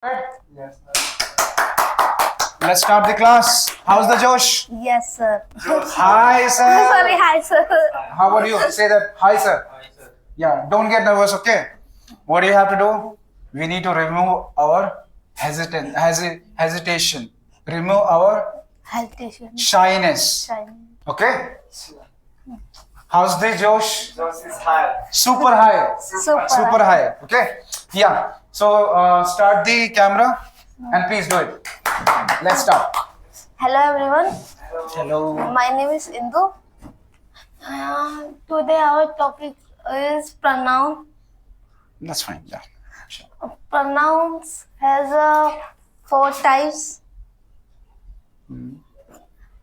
Right? Yes. Let's start the class. How's the Josh? Yes, sir. Hi, sir. Sorry, hi, sir. How are you? Say that. Hi, sir. Yeah, don't get nervous, okay? What do you have to do? We need to remove our hesitation. Remove our Health issue. shyness. Shiny. Okay? How's the Josh? Josh is high. Super high. Super. High. Okay? Yeah. So start the camera and please do it. Let's start. Hello, everyone. Hello. My name is Indu. Today our topic is pronoun. That's fine. Yeah. Pronouns has 4 types.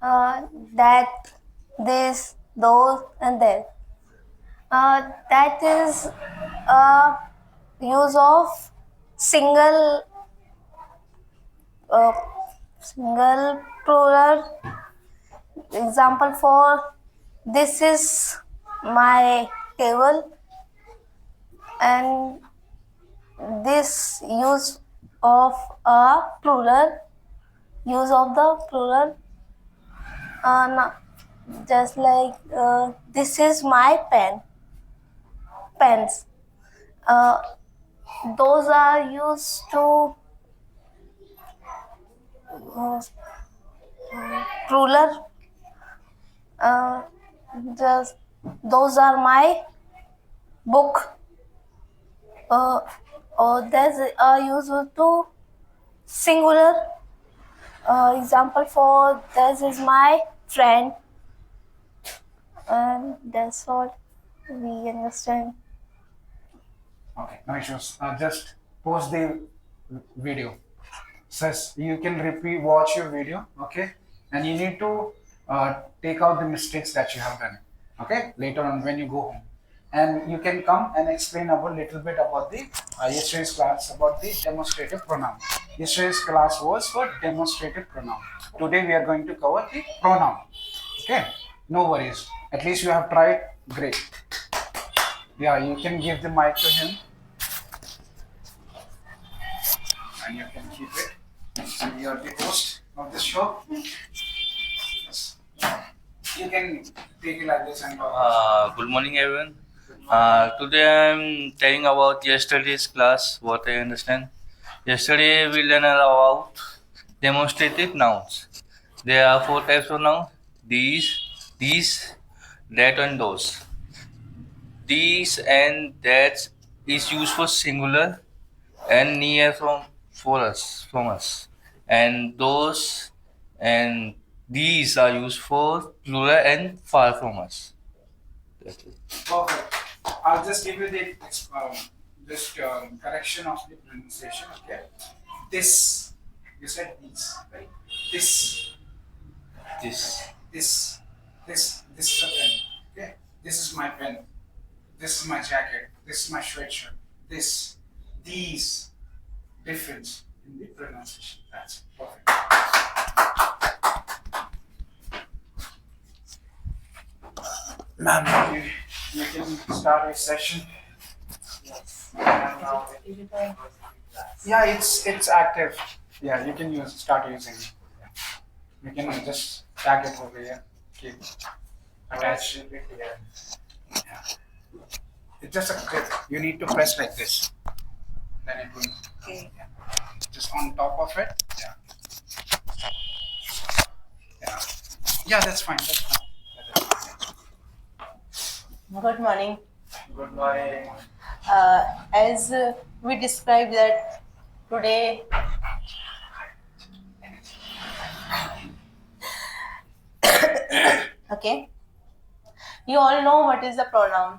That, this, those, and that. That is use of single plural. Example for this is my table, and this use of a plural. Use of the plural. Just like this is my pens. Those are used to plural. Just those are my book. Or there's used to singular. Example for this is my friend, and that's all we understand. Okay. No issues. Just pause the video. Says you can watch your video. Okay. And you need to take out the mistakes that you have done. Okay. Later on when you go home. And you can come and explain a little bit about the yesterday's class about the demonstrative pronoun. Yesterday's class was for demonstrative pronoun. Today we are going to cover the pronoun. Okay, no worries. At least you have tried. Great. Yeah, you can give the mic to him, and you can keep it. So you are the host of this show. Yes. You can take it like this and talk. Good morning, everyone. Today I'm telling about yesterday's class, what I understand. Yesterday we learned about demonstrative nouns. There are 4 types of nouns: these, that, and those. These and that is used for singular and near from us, and those and these are used for plural and far from us. That's it. Perfect. I'll just give you the correction of the pronunciation. Okay. This. You said these, right? This. This. This is a pen. Okay. This is my pen. This is my jacket. This is my sweatshirt. These difference in the pronunciation. That's perfect. Ma'am, you can start your session. Yes. Yeah, it's active. Yeah, you can start using it. You can just tag it over here. Keep attach it here. Yeah. It's just a clip. You need to press like this. Then it will. Okay. Yeah. Just on top of it. Yeah. Yeah. Yeah, that's fine. That's fine. Good morning. Good morning. As we described that today okay, you all know what is the pronoun,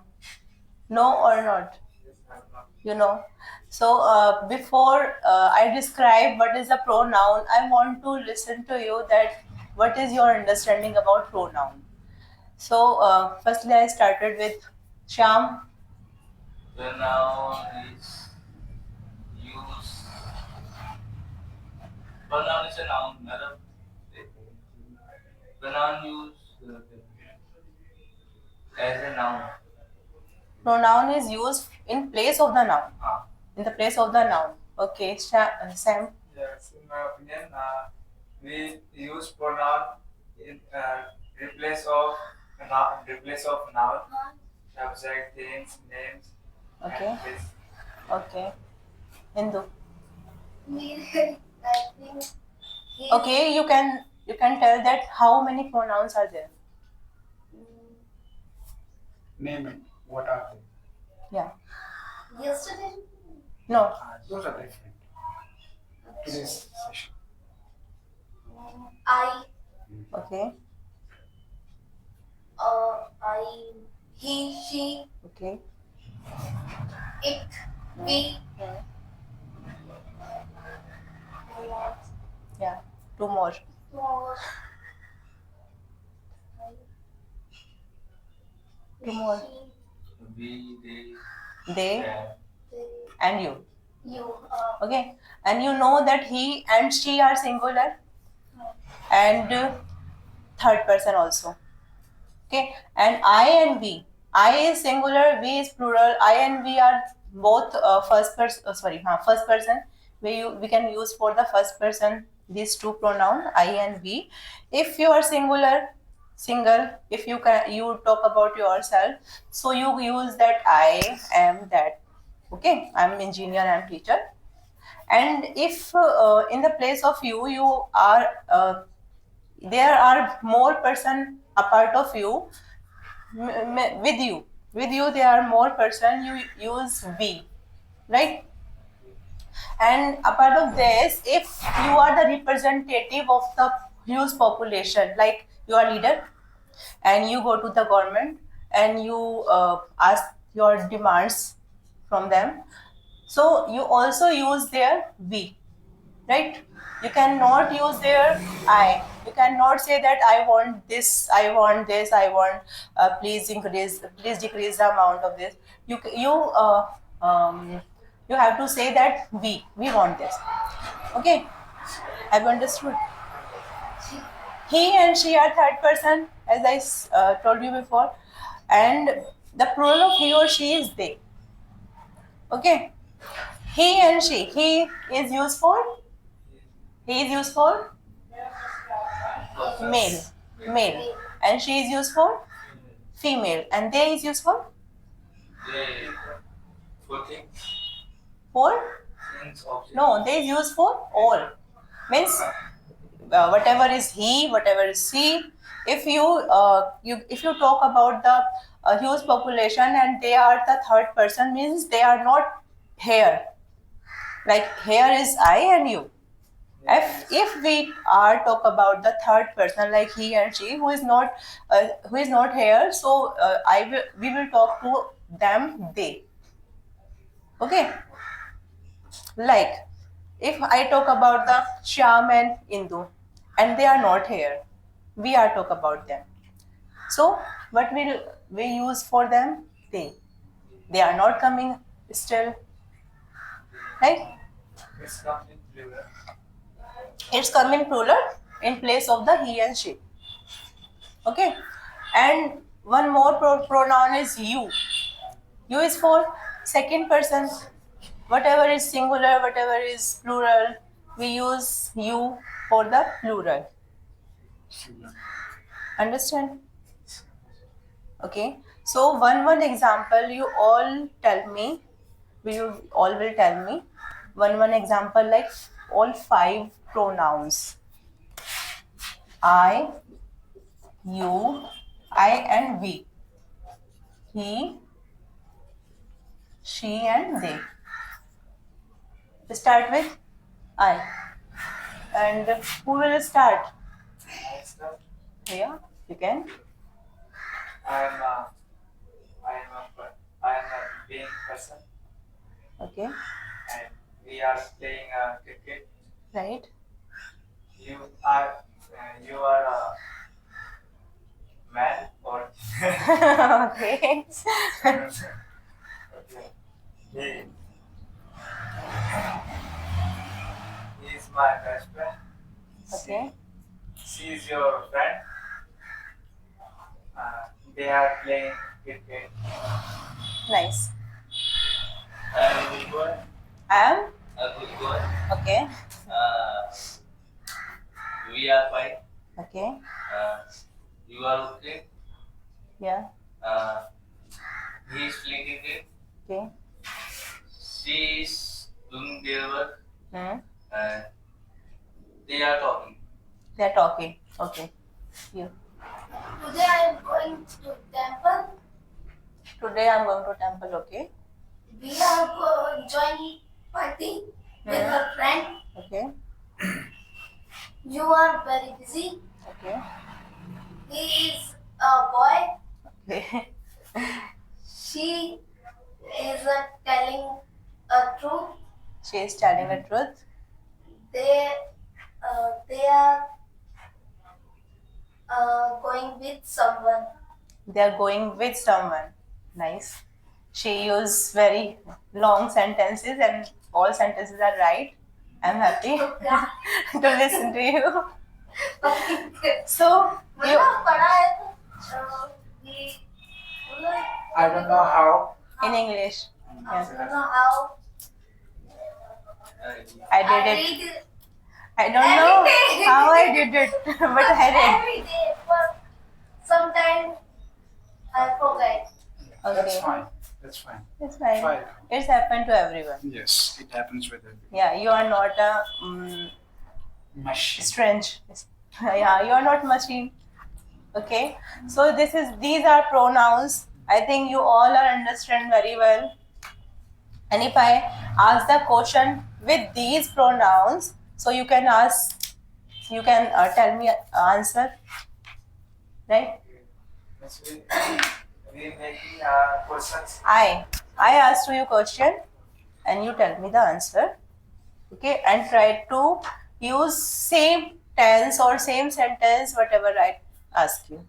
no or not? You know. So before I describe what is the pronoun, I want to listen to you that what is your understanding about pronoun. So firstly I started with Shyam. Pronoun is used. Pronoun is a noun. Madam. Pronoun used as a noun. Pronoun is used in place of the noun. Ah. In the place of the noun. Okay, Sam. Yes, in my opinion, we use pronoun in replace of noun, subject, things, names, Okay. and place. Okay. Hindu. I think Okay, you can tell that how many pronouns are there. Name it. What are they? Yeah. yesterday. No. Those are different. Today's session. I, Okay. I, he, she, Okay. it, we. Hmm. Yeah. Two more. More. Two more. We, they, They them. and you. You. Okay. And you know that he and she are singular and third person also. Okay. And I and we. I is singular, we is plural. I and we are both first person. First person. We can use for the first person these two pronoun I and we. If you are single, if you talk about yourself, so you use that I am that. Okay, I'm engineer, I'm teacher. And if in the place of you are there are more person a part of you with you there are more person, you use we, right? And apart of this, if you are the representative of the huge population, like you are leader and you go to the government and you ask your demands from them, so you also use their we, right? You cannot use their I. You cannot say that I want this, I want this, I want please decrease the amount of this. You have to say that we want this. Okay, have you understood? He and she are third person, as I told you before, and the plural of he or she is they. Okay, he and she. He is used for male, and she is used for female, and they is used for They, for things, for things, objects. no, they is used for all. Means whatever is he, whatever is she. If you talk about the huge population and they are the third person, means they are not here. Like here is I and you. If we are talk about the third person like he and she who is not here, so we will talk to them they. Okay, like if I talk about the Shyam and Indu and they are not here, we are talk about them, so what will we use for them? They are not coming still, right? It's come in plural. It's come in plural in place of the he and she. Okay, and one more pronoun is you. You is for second person. Whatever is singular, whatever is plural, we use you for the plural. Understand? Okay. So one example you all tell me. You all will tell me one example like all 5 pronouns. I, you, I and we. He, she and they. Start with I. And who will start? I start. Yeah, you can. I am a being person, Okay, and we are playing cricket. right. You are a man or Okay. okay. He is my best friend. Okay. She is your friend. They are playing cricket. Nice. And you are I am a good boy. Okay. Uh, we are fine. Okay. Uh, you are okay. Yeah. Uh, he is feeling it. Okay. She is doing their work. Hmm. And they are talking. They are talking. Okay. You. Today I am going to temple. Today I'm going to temple. Okay. We are going joining party with Hmm. her friend. Okay. You are very busy. Okay. He is a boy. Okay. She is telling a truth. She is telling the truth. They are going with someone. They are going with someone. Nice. She used very long sentences and all sentences are right. I'm happy to listen to you. So you मतलब पढ़ा है तो we I don't know how. in English. I Yeah. don't know how I I did it. read it I don't every know day. how I did it, but I did. every day, but sometimes I forget. That's Okay. fine. That's fine. It's fine. Fine. It's happened to everyone. Yes, it happens with everyone. Yeah, you are not a Machine. strange. Yeah, you are not machine. Okay. So these are pronouns. I think you all are understand very well. And if I ask the question with these pronouns, so you can tell me answer, right? Yes, we making questions. I asked you question and you tell me the answer. Okay, and try to use same tense or same sentence, whatever I ask you.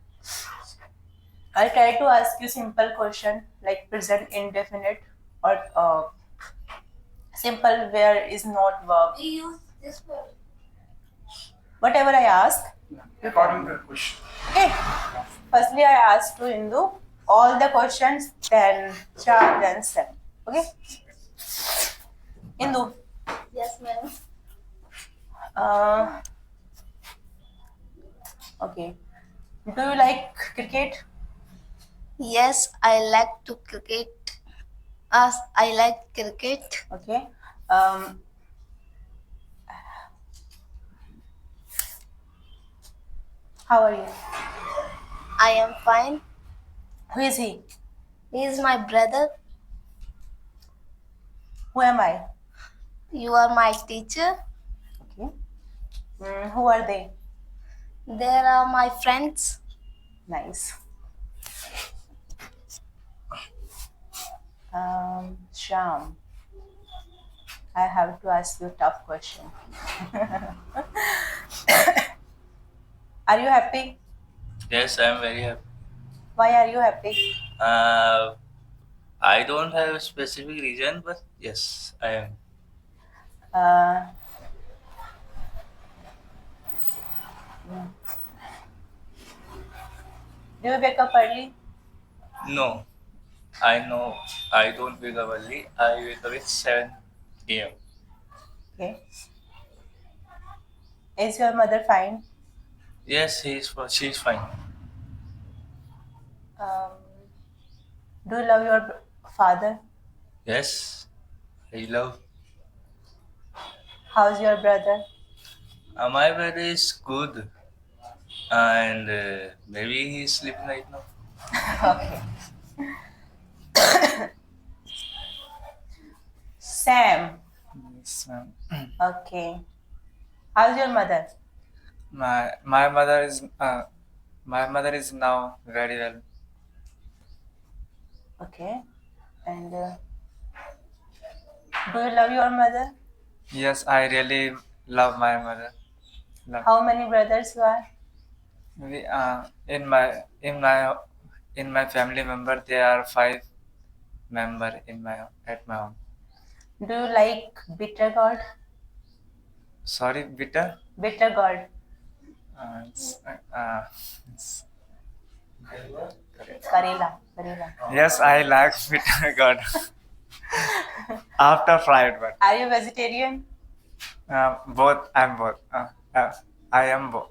I'll try to ask you simple question like present indefinite or simple where is not verb. We use this word. Whatever I ask. According to the question. Okay. Firstly, I asked to Hindu all the questions, then Char, then Sam. Okay. Hindu. Yes, ma'am. Okay. Do you like cricket? Yes, I like to cricket. I like cricket. Okay. How are you? I am fine. Who is he? He is my brother. Who am I? You are my teacher. Okay. Who are they? There are my friends. Nice. Sham. I have to ask you a tough question. Are you happy? Yes, I am very happy. Why are you happy? I don't have a specific reason, but yes, I am. Uh, do you wake up early? No, I know I don't wake up early. I wake up at 7 a.m. Okay. Is your mother fine? Yes, she's fine. Um, do you love your father? Yes, I love. How's your brother? My brother is good, and maybe he's sleeping right now. Okay. Sam. Yes, ma'am. Okay. How's your mother? My mother is now very well. Okay. And do you love your mother? Yes, I really love my mother. Love. How many brothers you are? We in my family member there are 5 member at my home. Do you like bitter gourd? Sorry, bitter. Bitter gourd. It's, Karela. Karela. yes, I like bitter God. After fried one. Are you vegetarian? Both. I'm both. I am both.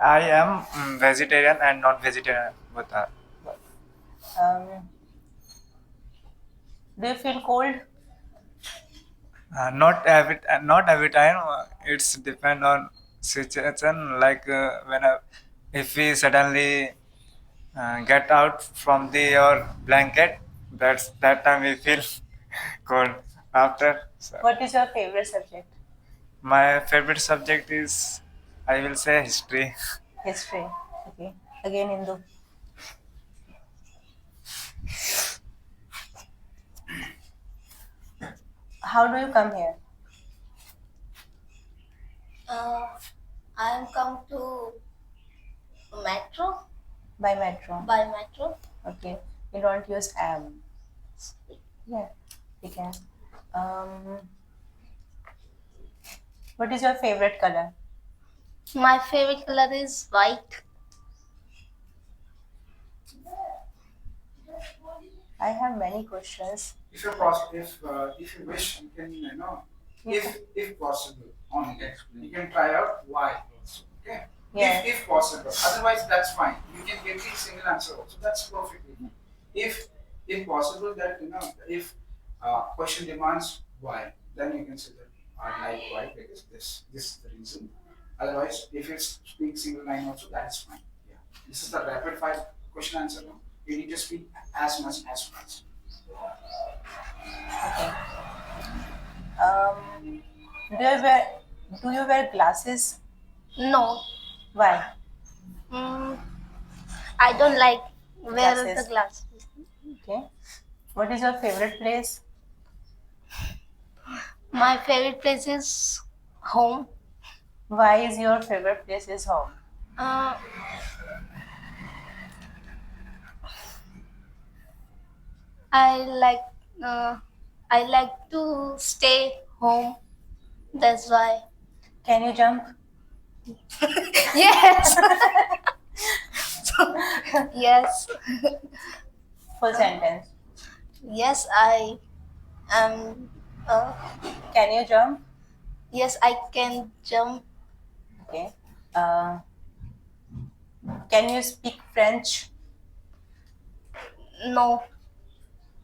I am vegetarian and non-vegetarian. Both are. Um, do you feel cold? Not every time. It's depend on situation. Like if we suddenly get out from the your blanket, that time we feel cold. After, so What is your favorite subject? my favorite subject is, I will say, history. History. Okay. Again, Hindu. How do you come here? I am come to metro By metro. by metro. Okay. You don't use am. Yeah. You can. Um, what is your favorite color? My favorite color is white. I have many questions. If if you wish, you can if possible only you can try out why also. Okay. Yeah. If possible. Otherwise, that's fine. You can get the single answer also. That's perfectly fine. If possible, that if question demands why, then you can say that I like why because this is the reason. Otherwise, if you speak single line also, that is fine. Yeah. This is the rapid fire question answer. No? You need to speak as much as possible. Um, do you wear glasses? No, Why? mm, I don't like wear Glasses. the glasses. Okay. What is your favorite place? My favorite place is home. Why is your favorite place is home? Uh, I like uh, I like to stay home. That's why. Can you jump? Yes. Yes. Full sentence. Yes, I am. Can you jump? Yes, I can jump. Okay. Uh, can you speak French? No,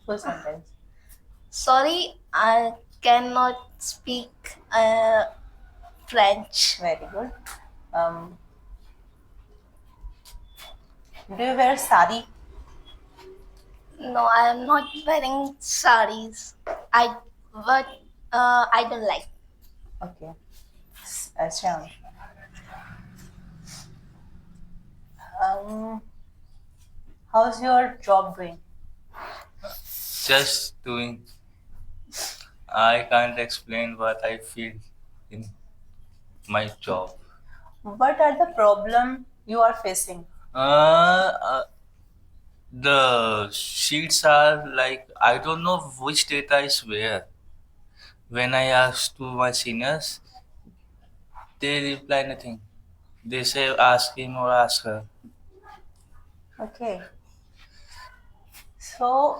Full sentence. sorry, I cannot speak French. Very good. Um, do you wear sari? No, I am not wearing saris. But I don't like. Okay. Shyam. Um, how's your job going? Just doing. I can't explain what I feel in my job. What are the problem you are facing? The sheets are like I don't know which data is where. When I ask to my seniors, they reply nothing. They say ask him or ask her. Okay. So,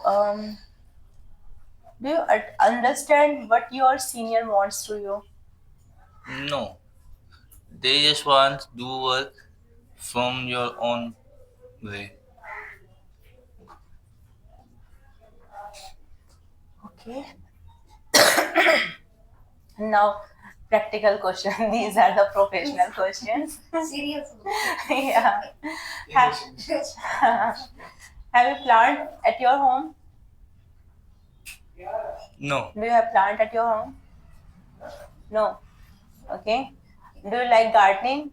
do you understand what your senior wants to you? No, they just want do work from your own way. Okay. Now, practical question. These are the professional questions. Seriously. Yeah. Have, have you plant at your home? No, Do you have plant at your home? No. Okay. Do you like gardening?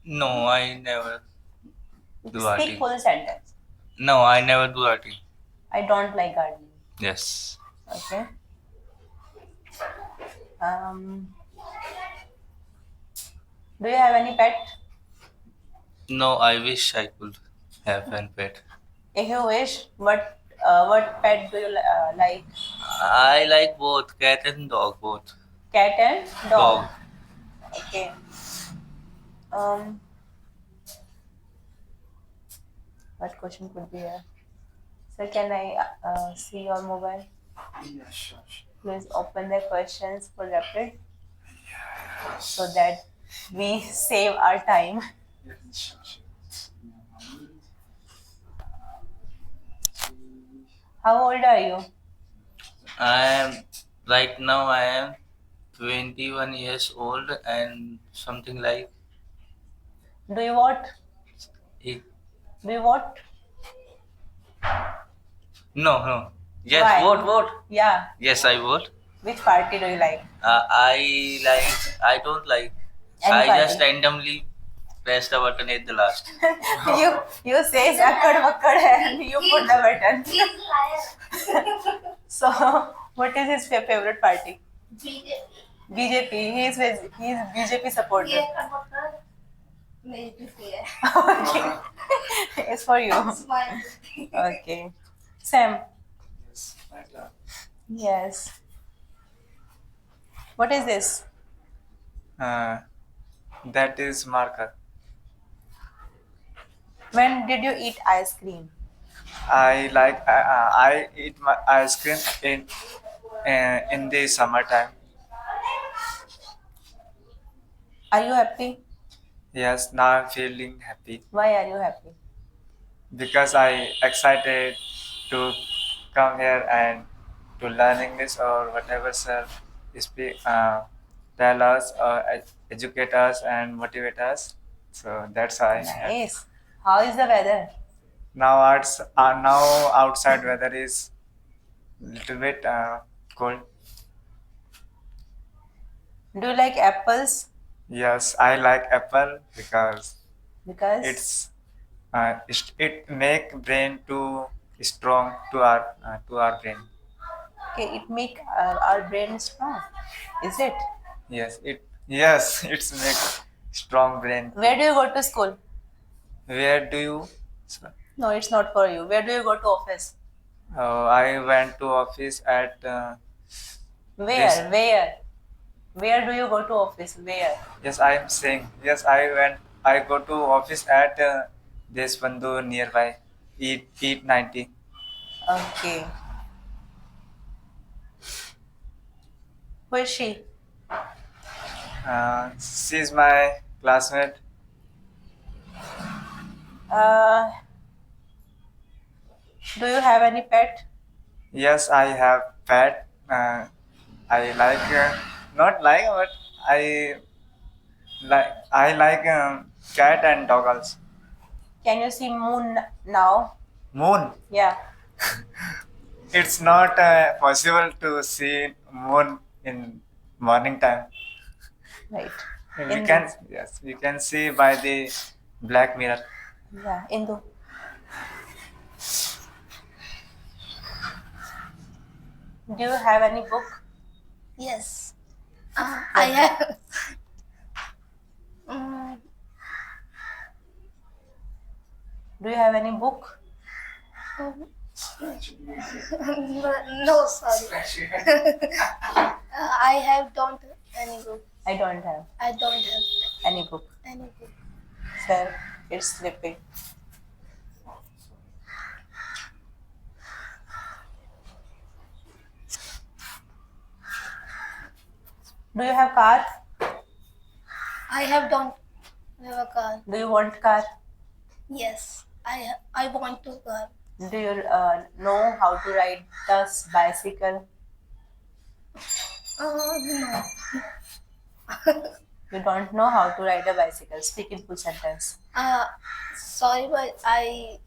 no, I never do Speak arting. full sentence. No, I never do arting. I don't like gardening. Yes. Okay. Um, do you have any pet? No, I wish I could have an pet. If you wish, what pet do you like? I like both cat and dog, both. Cat and dog. Dog. Okay. Um, what question could be here? So can I see your mobile? Yeah, sure. Please open the questions for Rapid so that we save our time. Yeah, sure. How old are you? I am right now. I am 21 years old and something like Do you what? it. Do you what? No. Yes, Why? vote. Yeah. Yes, I vote. Which party do you like? I like. I don't like. Any I just party? randomly press the button at the last. you say akkad vakkad and you put the button. He's liar. So what is his favorite party? BJP. BJP. He's BJP supporter. ये conductor मेरी duty है. Okay. It's for you. Smile. Okay. Sam. Yes, right. Yes. What is this? That is marker. When did you eat ice cream? I eat my ice cream in the summertime. Are you happy? Yes, now I'm feeling happy Why are you happy? because I excited to come here and to learn English or whatever sir speak, tell us or educate us and motivate us. So that's why. Nice. How is the weather? Now outside weather is little bit cold. Do you like apples? Yes, I like apple because Because it make brain too strong to our brain. okay, it make our brain strong. Is it? Yes, it's make strong brain. Where do you go to school? Where do you? No, it's not for you. Where do you go to office? I went to office at Where? This- Where? Where do you go to office? Where? yes I am saying yes I go to office at Deshbandhu nearby eat 90. Okay. Who is she? She's my classmate. Uh, do you have any pet? Yes, I have pet. I like not like, but I like cat and dog also. Can you see moon now? Moon. Yeah. It's not possible to see moon in morning time. Right. We can see by the black mirror. Yeah. Indu. Do you have any book? Yes. I have. Mm, Do you have any book? no, sorry. I have don't any book. I don't have I don't have any book. any book. Sir, it's slipping. Do you have car? I have don't have a car. Do you want car? Yes, I want to car. Do you know how to ride this bicycle? No. You don't know how to ride a bicycle. Speak in full sentence. Sorry, but I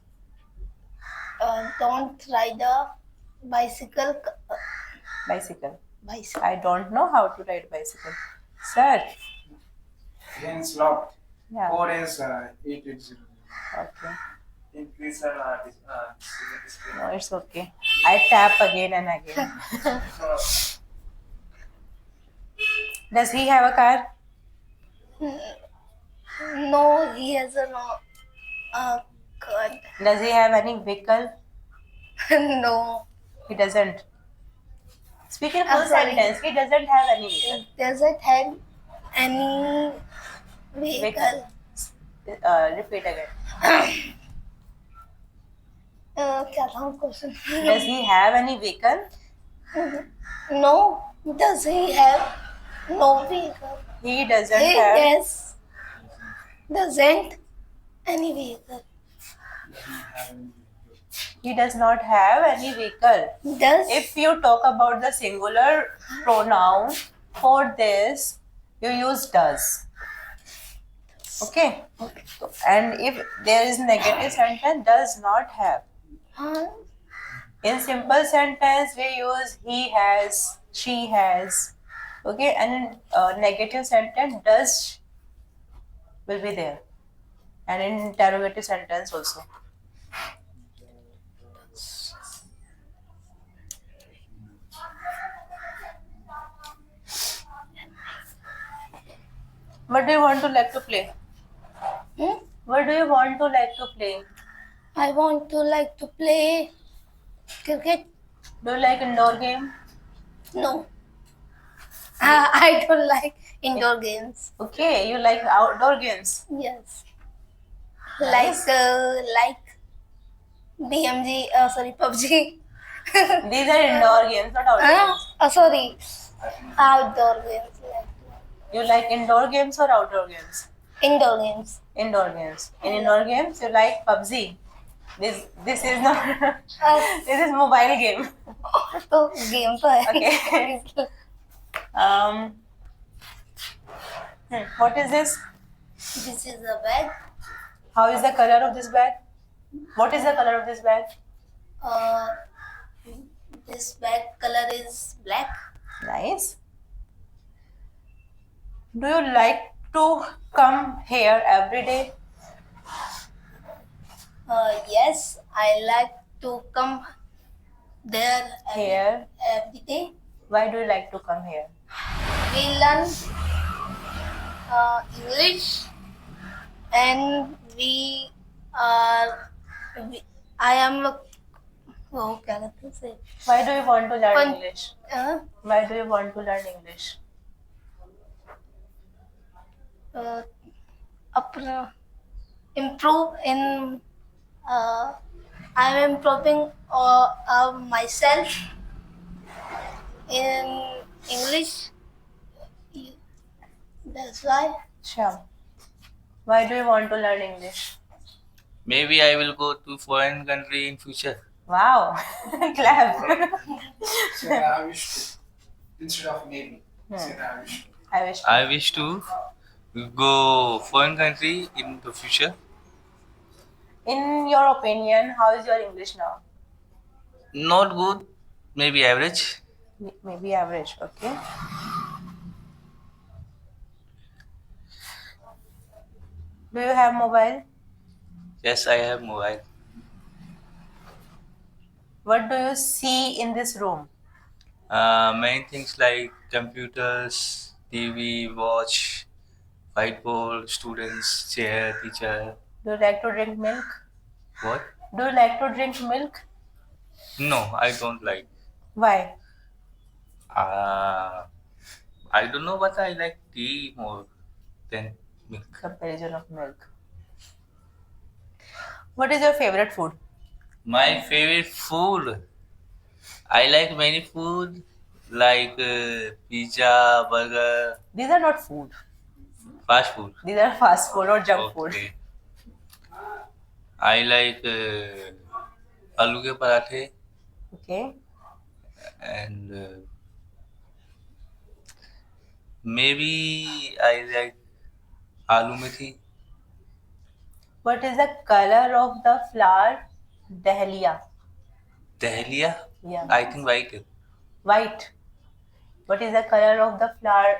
don't ride a bicycle. Bicycle. Bicycle. I don't know how to ride bicycle. Sir. Again, it's locked. Yeah. Code is 880. Okay. Increase No, it's okay. I tap again and again. Does he have a car? No, he has a no. God. Does he have any vehicle? No. He doesn't. Speak in full I'm sorry. sentence. He doesn't have any vehicle. Doesn't have any vehicle. Repeat again. क्या था question? Does he have any vehicle? No. Does he have no vehicle? He doesn't He have. doesn't any vehicle. He does not have any vehicle. Does If you talk about the singular pronoun for this, you use does. Okay. So, and if there is negative sentence, does not have. huh? In simple sentence, we use he has, she has. Okay. And in negative sentence, does will be there. And in interrogative sentence also. What do you want to like to play? What do you want to like to play? I want to like to play cricket. Do you like indoor game? No. I don't like indoor games. Okay, you like outdoor games. Yes. Nice. Like DMG. Sorry, PUBG. These are indoor games, not outdoor games. Sorry. Outdoor games. Like You like indoor games or outdoor games? indoor games. Indoor games. In indoor games, you like PUBG. This is not. This is mobile game. तो game तो है. Okay. Um. What is this? This is a bag. How is the color of this bag? What is the color of this bag? This bag color is black. Nice. Do you like to come here every day? Yes, I like to come there Here. every day. Why do you like to come here? We learn English, and I am. Oh, क्या कहते हैं उसे? Why do you want to learn Fun. English? Uh, Why do you want to learn English? अपना improve in. I am improving myself in English. That's why. Sure. Why do you want to learn English? Maybe I will go to foreign country in future. Wow. Clap. Say I wish to. Instead of maybe. Say I wish to. I wish. I wish to go foreign country in the future. In your opinion, how is your English now? Not good, maybe average. Maybe average. Okay. Do you have mobile? Yes, I have mobile. What do you see in this room? Many things like computers, TV, watch, whiteboard, students, chair, teacher. Do you like to drink milk? What? Do you like to drink milk? No, I don't like. Why? I don't know, but I like tea more than milk. Comparison of milk. What is your favorite food? My favorite food. I like many food like pizza, burger, These are not food. fast food. These are fast food or junk food. Okay. I like aloo ke parathe Okay. and maybe I like aloo methi. What is the color of the flower? Dahlia. Dahlia. Yeah. I think white. White. What is the color of the flower?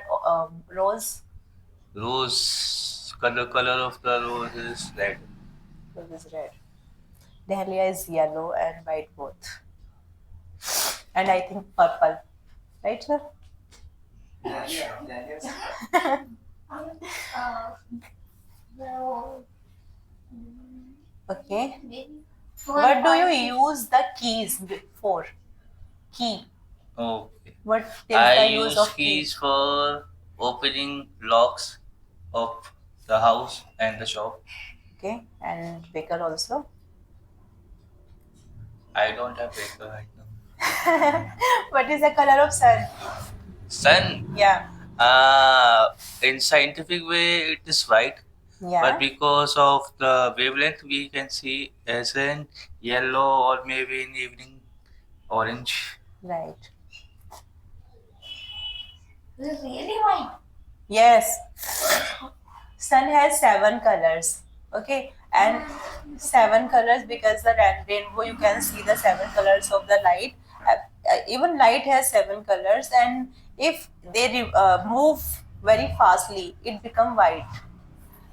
Rose. Rose. Color of the rose is red. Rose is red. Dahlia is yellow and white both. And I think purple. Right, sir? No. Okay. Maybe. What do you use the keys for? Key. Okay. What is I the use use of keys for opening locks of the house and the shop. Okay. And baker also. I don't have paper right now. What is the color of sun? Sun. Yeah. In scientific way, it is white. Yeah. But because of the wavelength, we can see as in yellow or maybe in evening orange. Right. Is it really white? Yes. Sun has 7 colors. Okay. And 7 colors because the rainbow, you can see the 7 colors of the light. Even light has 7 colors, and if they move very fastly, it become white.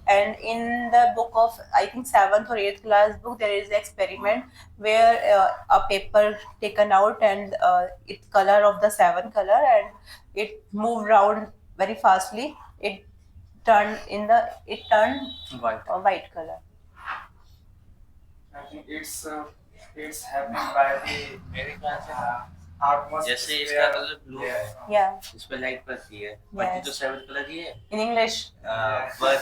And in the book of, I think, 7th or 8th class book, there is an experiment where a paper taken out, and it color of the 7 color, and it moved around very fastly. It turned White. a white color. I think it's happening by the मेरे ख्याल से atmosphere. जैसे इसका colour blue है, Yeah. इस पे light पड़ती है, बट ये तो 7 कलर ही है. In English. But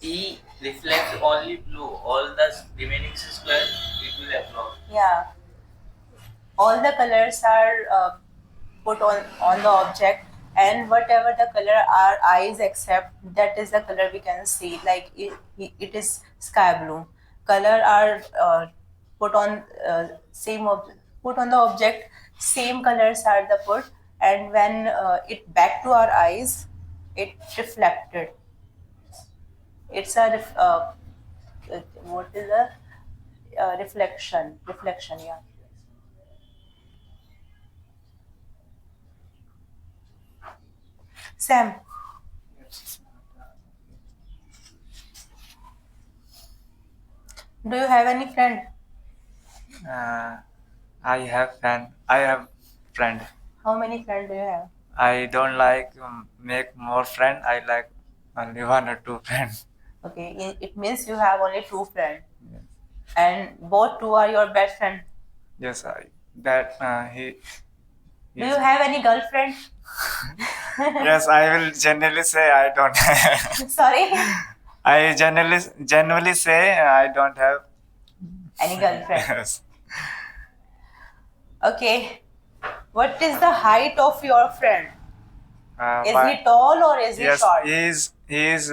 E reflects only blue. All the remaining 6 colors it will absorb. Yeah. All the colors are put on the object, and whatever the color our eyes accept, that is the color we can see. Like it is sky blue. Color are put on put on the object. Same colors are the put, and when it back to our eyes, it reflected. It's a what is a reflection? Reflection, yeah. Sam, do you have any friend? I have friend. How many friends do you have? I don't like make more friend. I like only 1 or 2 friends. Okay, it means you have only 2 friends, and both 2 are your best friend. Yes, he. Do you have any girlfriend? Yes, I will generally say I don't have. Sorry, I generally say I don't have. any girlfriend? Yes. Okay, what is the height of your friend? Is My- he tall or is he yes, short? he's he's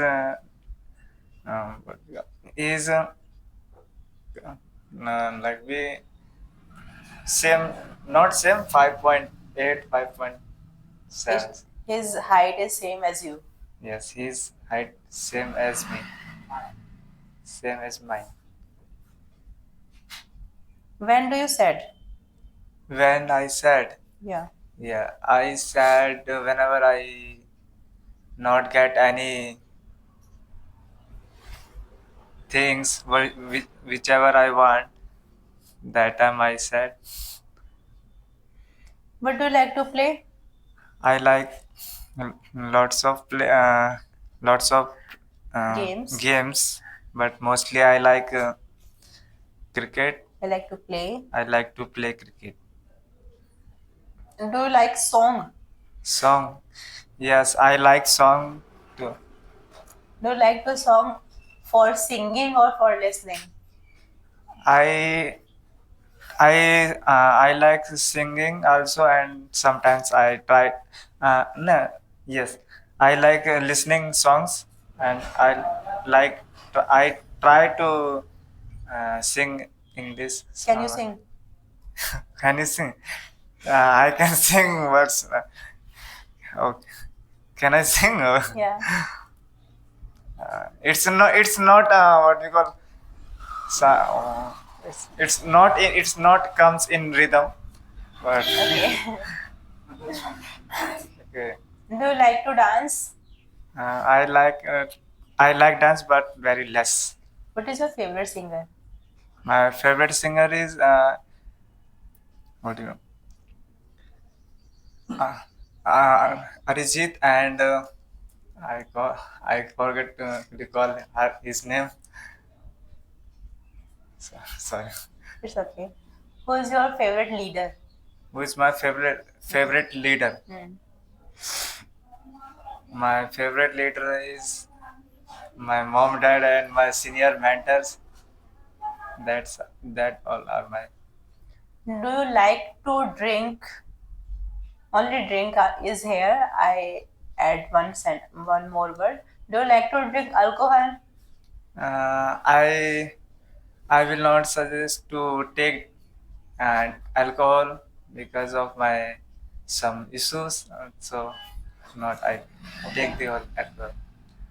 like we same, not same, 5.8, 5.7. His height is same as you. Yes, his height same as me, same as mine. When do you said? When I said, Yeah. yeah, I said whenever I not get any things, whichever I want, that time I said. What do you like to play? I like lots of Games. but mostly I like cricket. I like to play. I like to play cricket. Do you like song? Song, yes, I like song too. Do you like to song for singing or for listening? I like singing also, and sometimes I try. No, yes, I like listening songs, and I try to sing English. Can you sing? Can you sing? I can sing words. Okay. Can I sing? Yeah. It's not what we call. It's not comes in rhythm, but Okay. okay. Do you like to dance? I like dance, but very less. What is your favorite singer? My favorite singer is what do you know? Arijit, and I forget to recall his name. Sorry. It's okay. Who is your favorite leader? Who is my favorite leader? Hmm. My favorite leader is my mom, dad, and my senior mentors. That all are my. Do you like to drink? Only drink is here. I add one more word. Do you like to drink alcohol? I will not suggest to take alcohol because of my some issues. So not I take the alcohol.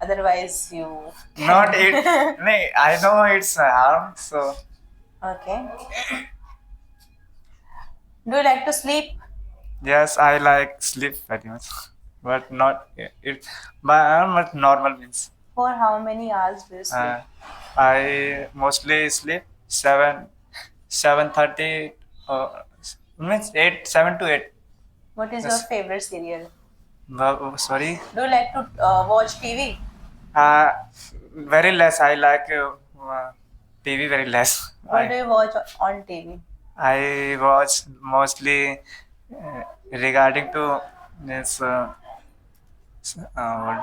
Otherwise, you. Not it. No, I know it's harm. So Okay. Do you like to sleep? yes, I like sleep very much, but not it. But normal means. For how many hours do you sleep? I mostly sleep 7:30 means 7 to 8. What is your Yes. favorite serial? Sorry. Do you like to watch TV? Uh, very less. I like TV very less. What do you watch on TV? I watch mostly regarding to this what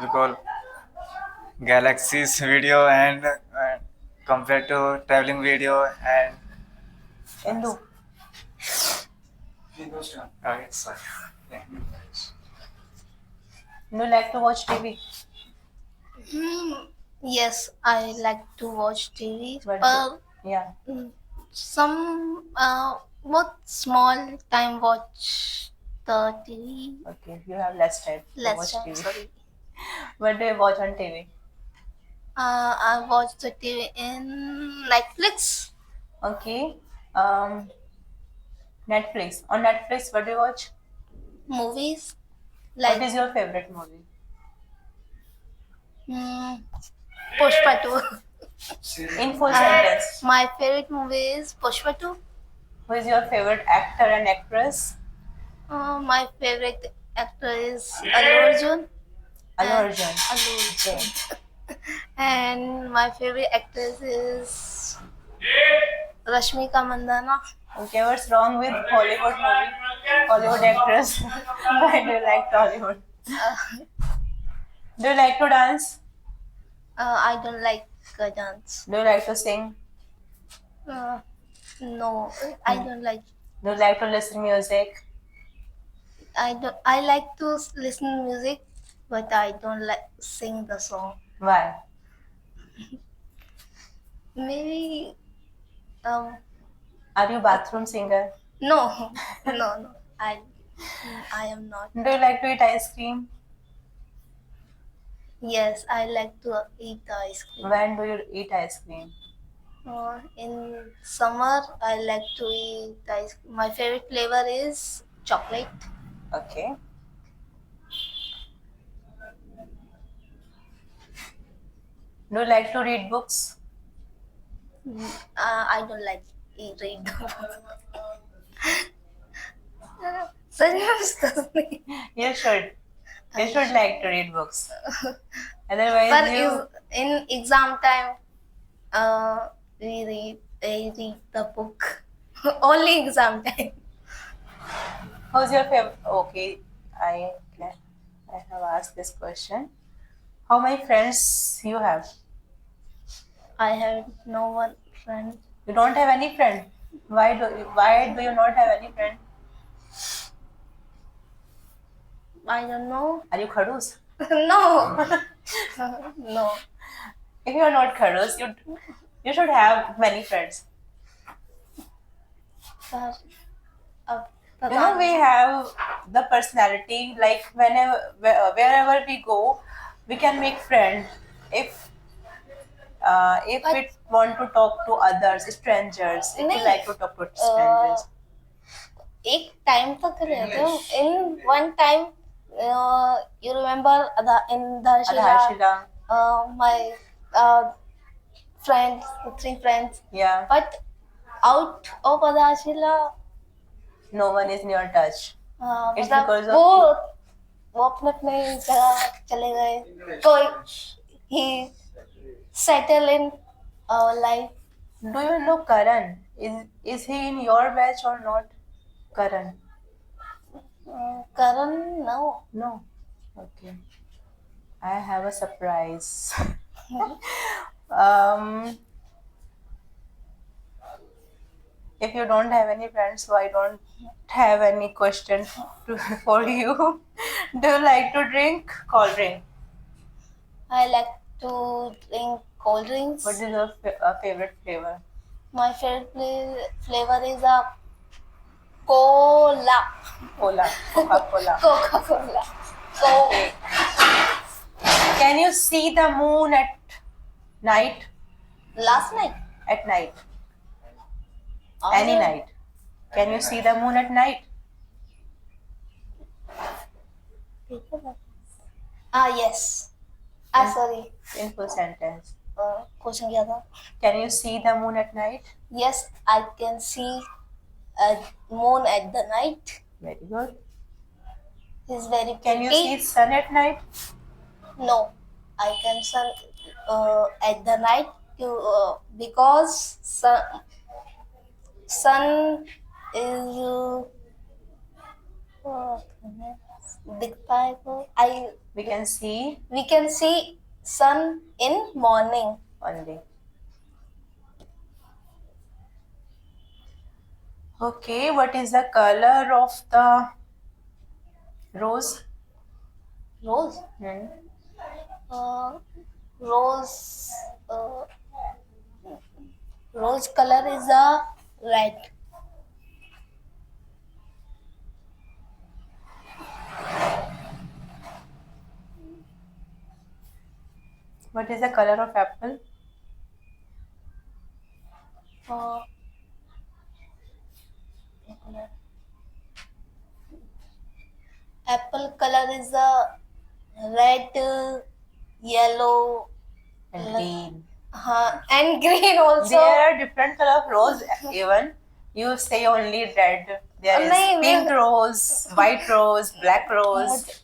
we call galaxies video and compared to traveling video and Hindu. okay, sorry. Yeah. Do you like to watch TV? Yes, I like to watch TV, But but yeah. some what small time watch the TV. Okay, you have less time to Less watch time, TV. sorry. What do you watch on TV? I watch the TV in Netflix. Okay. Netflix. On Netflix, what do you watch? Movies What like is your favorite movie? Pushpa 2. In full sentence. My favorite movie is Pushpa 2. Who is your favorite actor and actress? My favorite actor is Allu Arjun. Allu Arjun. Allu Arjun. Okay. And my favorite actress is Rashmika Mandana. Okay, what's wrong with Hollywood movie? Hollywood actress. Why do you like Hollywood? Do you like to dance? I don't like dance. Do you like to sing? No, I don't like. Do you like to listen music? I don't. I like to listen music, but I don't like sing the song. Why? Maybe Are you bathroom singer? no, no. I am not. Do you like to eat ice cream? Yes, I like to eat ice cream. When do you eat ice cream? In summer, I like to eat ice cream. My favorite flavor is chocolate. Okay. Do you like to read books? I don't like read. Seriously. You should. You should like to read books. Otherwise, But you. in exam time, I read the book. Only exam time. How's your favorite? Okay, I have asked this question. How many friends you have? I have no one friend. You don't have any friend. Why do you not have any friend? I don't know. Are you khadus? No. No. If you are not khadus, you should have many friends. Sir, You know, we have the personality, like wherever we go, we can make friends. If we want to talk to others, strangers, if we नहीं, like to talk to strangers. एक time तक रहे थे. In one time, you remember in Dharshila, Adhashila, my friends, 3 friends. yeah, But out of Adhashila, no one is in your touch. It's मतलब because of वो अपने अपने जगह चले गए. कोई he settle in our life. Do you know Karan? Is he in your batch or not? Karan? Karan, no. No. Okay. I have a surprise. um, If you don't have any friends, so I don't have any question for you. Do you like to drink cold drink? I like to drink cold drinks. What is your favorite flavor? My favorite flavor is a cola. Cola, Coca-Cola. Coca-Cola. So, Can you see the moon at night? last night. At night. Any night. Can you see the moon at night? Yes. Sorry. In full sentence. Question क्या था? Can you see the moon at night? Yes, I can see a moon at the night. Very good. It's very pretty. Can you see sun at night? No, I can sun at the night because sun is दिखता है तो We can see we can see sun in morning. only. Okay, what is the color of the rose? Rose. Hmm. Rose. Rose color is a red. What is the color of apple? Apple color is a red, yellow, And green. and green also. There are different color of rose even. You say only red. There is नहीं, pink मैं- rose, white rose, black rose.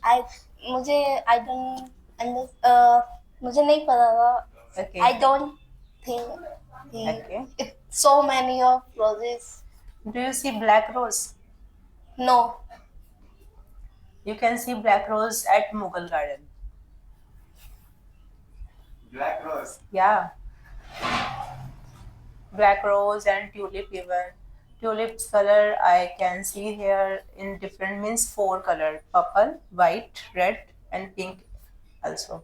मुझे नहीं पता था. Okay. I don't think Okay. it's so many of roses. Do you see black rose? No. You can see black rose at Mughal Garden. Black rose. Yeah. Black rose and tulip even. Tulip's color I can see here in different means 4 color: purple, white, red, and pink also.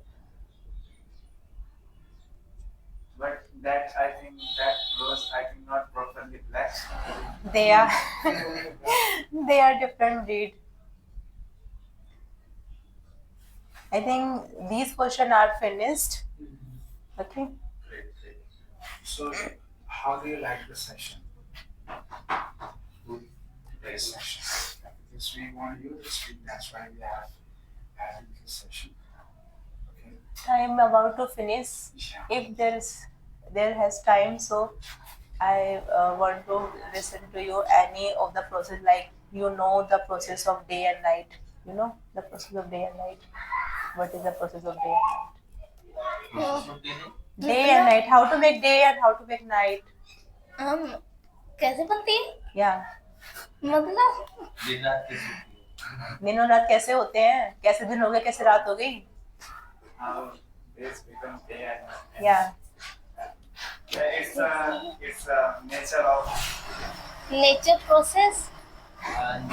But that I think that rose I think not properly black. They are they are different breed. I think these questions are finished. Okay. Great. So, how do you like the session? Great session. Because we want you to speak, that's why we have having this session. Okay. I'm about to finish. Yeah. If there has time, so I want to listen to you any of the process, like the process of day and night. You know the process of day and night. What is the process of day and night? Day and night. How to make day and how to make night. कैसे बनती है? Yeah. मतलब दिन और रात कैसे होते हैं? कैसे दिन हो गए? कैसे रात हो गई? How days become day and night. Yeah. Yeah, it's nature of nature process. And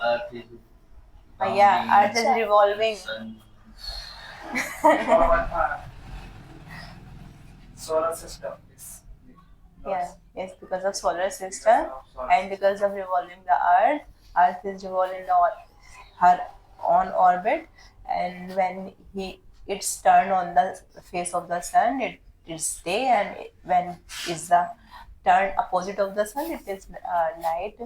Earth is Yeah. Earth is revolving. sun. solar system. Yeah. Yes, because of solar system and because of revolving the Earth. Earth is revolving her own orbit, and when it's turned on the face of the sun, it is day, and when is the turn opposite of the sun, it is night.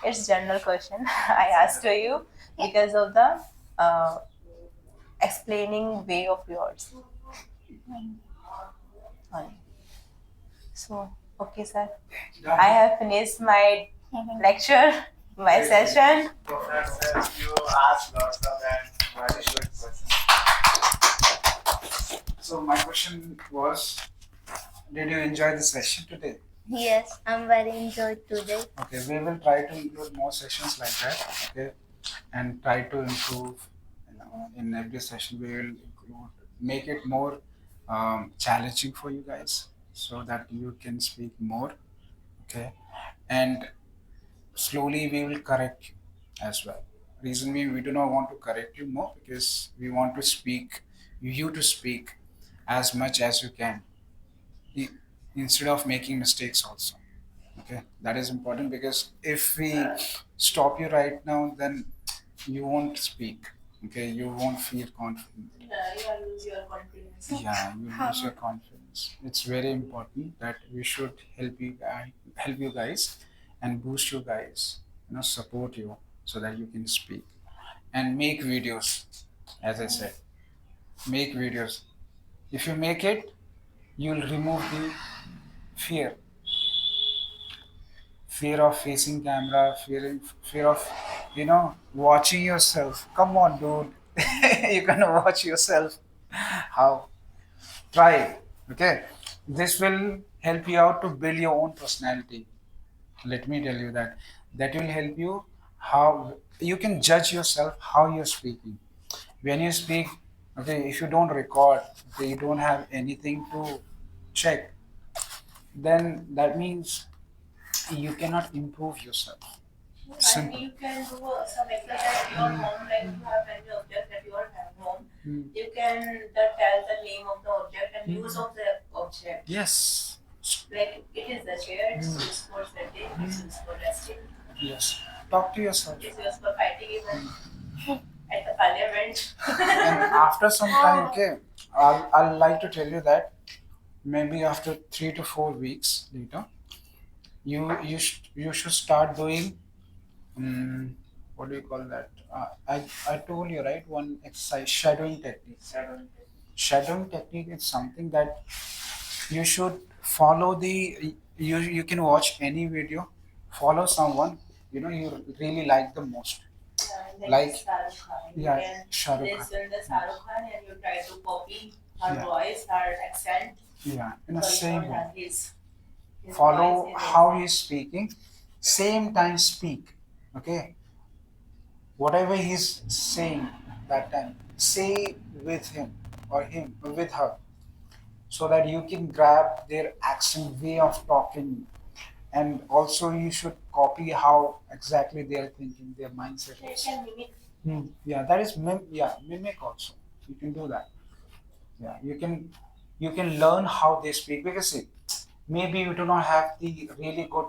It's general question I asked to you because of the explaining way of yours. So, okay, sir. I have finished my lecture, my session. Professor, you asked lots of and very good questions. So my question was, did you enjoy the session today? Yes, I'm very enjoyed today. Okay, we will try to include more sessions like that. Okay, and try to improve. In every session, we will make it more challenging for you guys, so that you can speak more. Okay, and slowly we will correct you as well. Reason being, we do not want to correct you more because we want to speak you to speak as much as you can i- instead of making mistakes also. Okay, that is important because if we stop you right now, then you won't speak. Okay, you won't feel confident. You lose your confidence. Yeah, you lose your confidence. It's very important that we should help you guys, and boost you guys. Support you so that you can speak and make videos. As I said, make videos. If you make it, you'll remove the fear, fear of facing camera, fear of watching yourself. Come on, dude, you're gonna watch yourself. How? Try it. Okay, this will help you out to build your own personality. Let me tell you that will help you how you can judge yourself how you're speaking when you speak. Okay, if you don't record, okay, you don't have anything to check, then that means you cannot improve yourself. And Simple. you can do some exercise at your home, like you have any object at your home. You can tell the name of the object and use of the object. Yes. Like it is the chair, it's used for sitting, it's used for resting, Yes. Talk to yourself. it's used for fighting even at the parliament. And after some time, okay, I'll like to tell you that maybe after 3 to 4 weeks later, you should start doing what do you call that? I told you, right, one exercise, shadowing technique. Shadowing technique is something that you should follow the you can watch any video, follow someone you really like the most. Like, Shah Rukh Khan. yeah, You Shah can Rukh Khan. listen the Shah Rukh Khan and you try to copy her Yeah. voice, her accent. Yeah, in the So you same don't way. have his Follow voice, his how accent. he's speaking, same time speak. Okay, whatever he's saying that time, say with him or with her, so that you can grab their accent, way of talking, and also you should copy how exactly they are thinking, their mindset You is. can mimic. Yeah, that is mimic also. You can do that. Yeah, you can learn how they speak because see, maybe you do not have the really good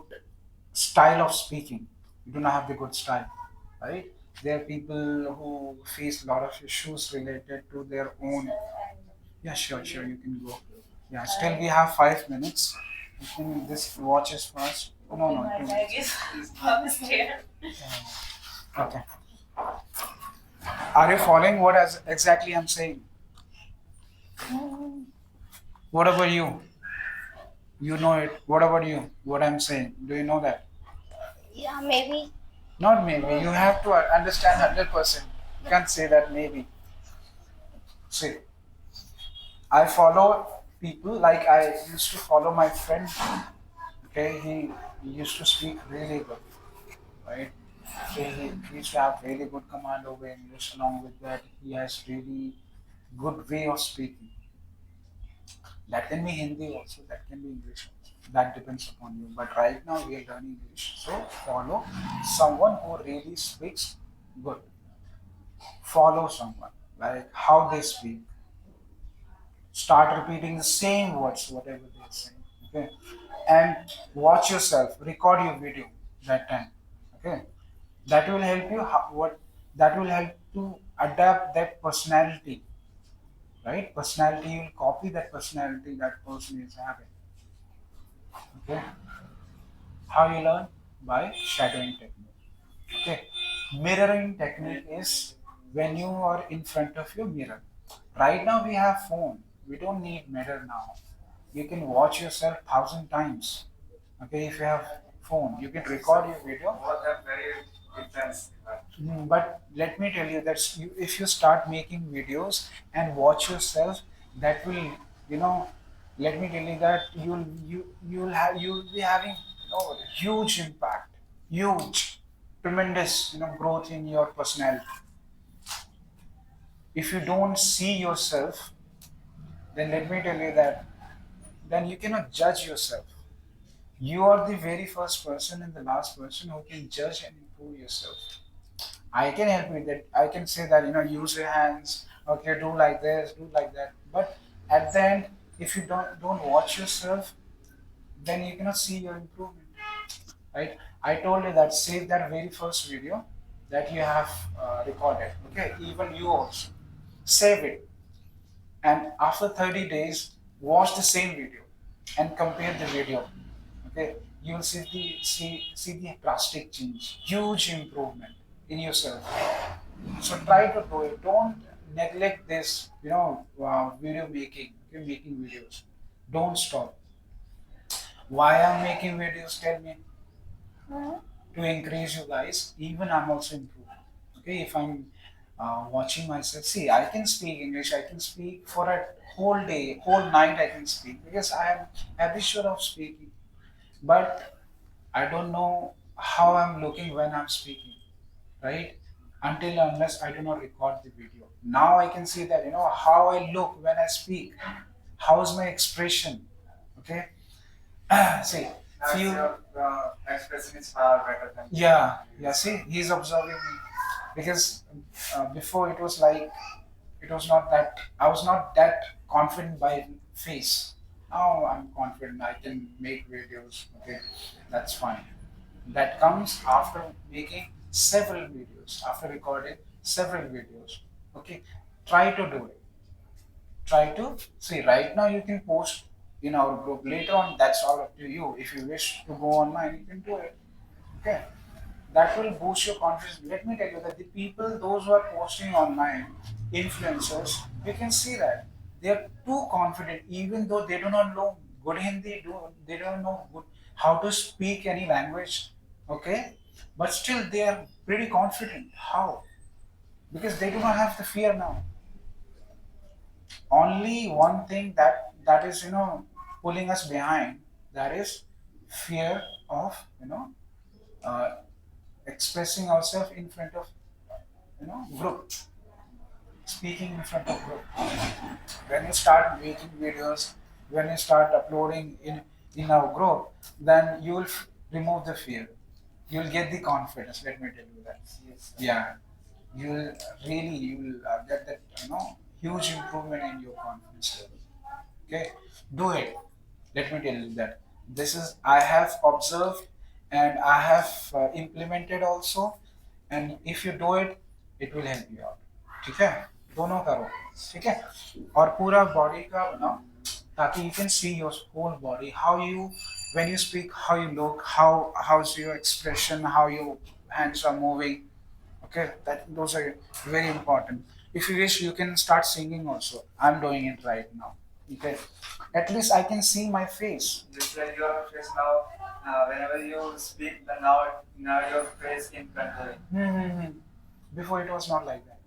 style of speaking. You do not have the good style, right? There are people who face a lot of issues related to their own. Yeah, sure, you can go. Yeah, still we have 5 minutes. I think this watch is fast. No, My 2 bag minutes. is upstairs. Okay. Are you following what exactly I'm saying? What about you? You know it. What about you? What I'm saying? Do you know that? Yeah, maybe. Not maybe. You have to understand 100%. You can't say that maybe. See, I follow people like I used to follow my friend. Okay, he used to speak really good, right? So he used to have really good command over English. Along with that, he has really good way of speaking. That can be Hindi also, that can be English also. That depends upon you. But right now we are learning English. So follow someone who really speaks good. Follow someone, like how they speak. Start repeating the same words, whatever they're saying. Okay. And watch yourself, record your video that time. Okay. That will help you that will help to adapt that personality. Right? Personality, you will copy that personality that person is having. Okay. How you learn? By shadowing technique. Okay. Mirroring technique is when you are in front of your mirror. Right now we have phone. We don't need mirror now. You can watch yourself 1,000 times. Okay, if you have phone, you can record your video. Both are very intense. But let me tell you that if you start making videos and watch yourself, that will, you know, let me tell you that you'll be having huge impact, huge, tremendous growth in your personality. If you don't see yourself, then let me tell you that then you cannot judge yourself. You are the very first person and the last person who can judge and improve yourself. I can help you that. I can say that, use your hands. Okay, do like this, do like that. But at the end, if you don't watch yourself, then you cannot see your improvement, right? I told you that save that very first video that you have recorded. Okay, even you also save it, and after 30 days, watch the same video and compare the video. Okay, you will see the drastic change, huge improvement in yourself. So try to do it. Don't neglect this, video making. Okay, making videos. Don't stop. Why I'm making videos? Tell me. To increase you guys. Even I'm also improving. Okay, if I'm watching myself, see, I can speak English. I can speak for a whole day, whole night. I can speak because I am habitual of speaking. But I don't know how I'm looking when I'm speaking, right? Until unless I do not record the video. Now I can see that, how I look when I speak. How is my expression? Okay. See, few. Your expression is far better than. Yeah, yeah. See, he's observing me because before it was like it was not that I was not that confident by face. Now I'm confident. I can make videos. Okay, that's fine. That comes after making several videos, after recording several videos. Okay, try to do it. Try to see. Right now, you can post in our group. Later on, that's all up to you. If you wish to go online, you can do it. Okay, that will boost your confidence. Let me tell you that the people, those who are posting online, influencers, you can see that they are too confident, even though they do not know good Hindi, they don't know good, how to speak any language. Okay, but still they are pretty confident. How? Because they do not have the fear now. Only one thing that is, pulling us behind, that is fear of, uh, expressing ourselves in front of, group, speaking in front of group. When you start making videos, when you start uploading in our group, then you will remove the fear. You will get the confidence. Let me tell you that. Yes. Yeah, you will get that, huge improvement in your confidence level. Okay, do it. Let me tell you that this is I have observed and I have implemented also, and if you do it, it will help you out. ठीक है, दोनों करो. ठीक है, और पूरा body का बनाओ ताकि you can see your whole body, how you, when you speak, how you look, how's your expression, how your hands are moving. Okay, that those are very important. If you wish, you can start singing also. I'm doing it right now. Okay, at least I can see my face. Just like your face now, whenever you speak, now your face in front of it. Hmm. Before it was not like that,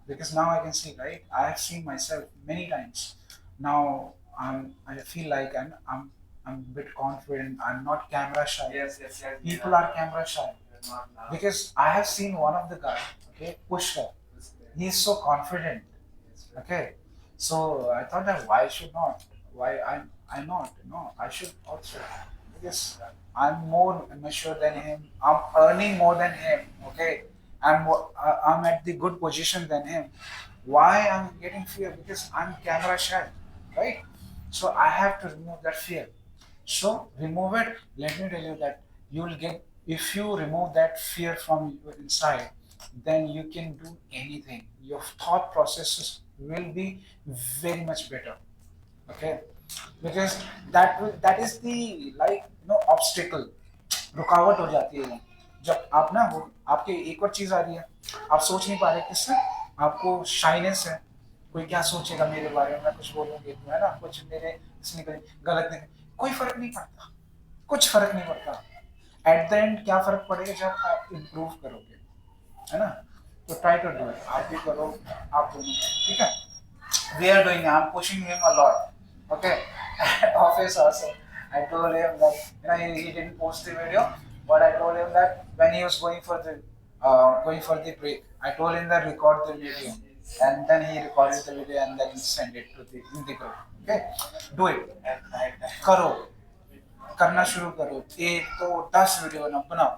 because now I can see, right? I have seen myself many times. Now I feel like I'm a bit confident. I'm not camera shy. Yes, yes, yes. People are camera shy Not now. because I have seen one of the guy. Okay, Pushkar. He is so confident. Okay, so I thought that why should not? Why I not? No, I should also, because I'm more mature than him. I'm earning more than him. Okay, I'm at the good position than him. Why I'm getting fear? Because I'm camera shy, right? So I have to remove that fear. So remove it. Let me tell you that you will get, if you remove that fear from your inside, then you can do anything. Your thought processes will be very much better. Okay, because that is the, like, obstacle. रुकावट हो जाती है वो. जब आप ना वो आपके एक और चीज आ रही है, आप सोच नहीं पा रहे किससे, आपको शाइनेस है. कोई क्या सोचेगा मेरे बारे में, मैं कुछ बोलूंगी तो, है ना, कुछ मेरे इसने गलत नहीं, कोई फर्क नहीं पड़ता. कुछ फर्क नहीं पड़ता. एट द एंड क्या फर्क पड़ेगा जब आप इम्प्रूव करोगे, है ना. तो ट्राई टू डू इट. आप भी करो, आप दोनों. ठीक है, we are doing, I'm pushing him a lot. Okay, at office also, I told him that, he didn't post the video, but I told him that when he was going for the break, I told him that record the video, and then he recorded the video and then send it to the in the group. Okay, do it. करो. करना शुरू करो, 1 तो 10 video बनाओ,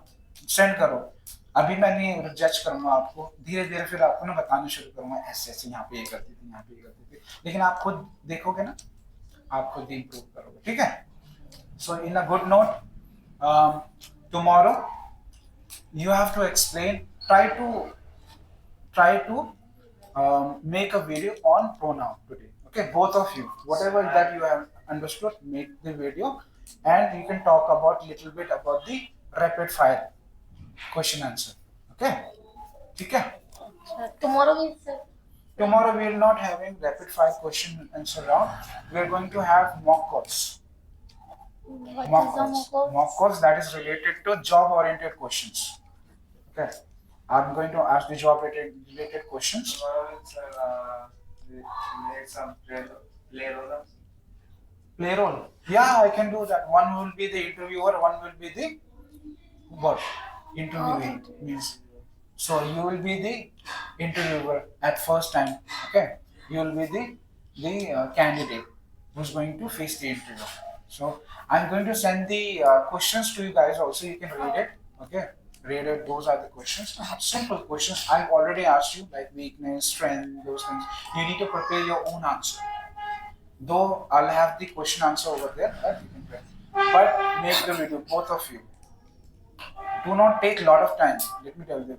send करो। अभी मैं नहीं जज करूंगा आपको, धीरे धीरे फिर आपको ना बताना शुरू करूंगा, ऐसे ऐसे यहाँ पे ये करती थी, यहाँ पे ये करती थी, लेकिन आप खुद देखोगे ना, आप खुद इंप्रूव करोगे, ठीक है। So in a good note, tomorrow you have to explain, try to make a video on pronoun today, okay, both of you, whatever that you have understood, make the video, and you can talk about little bit about the rapid fire question answer, okay, ठीक है। tomorrow is Tomorrow we will not having rapid fire question answer round, we are going to have mock calls. what Mock is the calls. mock Mock calls that is related to job oriented questions, okay. I'm going to ask the job related questions. Make some play roll. Play role, yeah, I can do that. One will be the interviewer, one will be the what interviewee means. So you will be the interviewer at first time, okay, you will be the candidate who's going to face the interview. So I'm going to send the questions to you guys also, you can read it, okay, read it. Those are the questions, simple questions. I've already asked you, like weakness, strength, those things. You need to prepare your own answer, though I'll have the question answer over there, but you can prepare. But make the video, both of you. Do not take lot of time, let me tell you.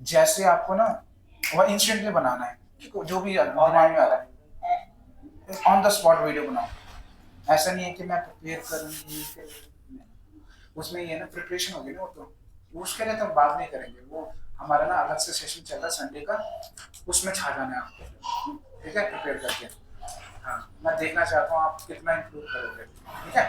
जैसे आपको ना वो instantly बनाना है, जो भी दिमाग में आ रहा है, ऑन द स्पॉट वीडियो बनाओ। ऐसा नहीं है कि मैं प्रिपेयर करूँगी, उसमें ये ना प्रिपरेशन होगी ना, वो तो उसके लिए तो हम बात नहीं करेंगे, वो हमारा ना अलग से सेशन चल रहा है संडे का, उसमें छा जाना है आपको, ठीक है, प्रिपेयर करके। हाँ, मैं देखना चाहता हूँ आप कितना इम्प्रूव करोगे, ठीक है।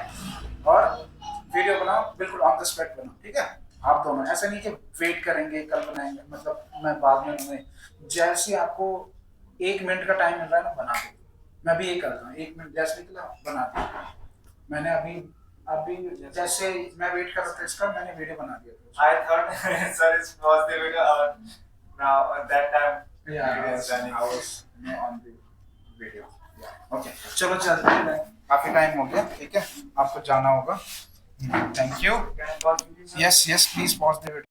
और वीडियो बनाओ, बिल्कुल ऑन द स्पॉट बनाओ, ठीक है। आप दोनों, ऐसा नहीं कि वेट करेंगे कल बनाएंगे, मतलब मैं बाद में बनाऊंगा। जैसे आपको 1 मिनट का टाइम मिल रहा है ना, बना दो। मैं भी ये करता हूँ, 1 मिनट जैसे निकला बना दिया। मैंने अभी जैसे मैं वेट कर रहा था इसका, मैंने वीडियो बना दिया। I thought sir is was the video now at that time. Yeah, it is running. I was on the video. Yeah. Okay. चलो चलते हैं, काफी टाइम हो गया, ठीक है, आपको जाना होगा। Thank you. Can I call you? Yes, please pause the video.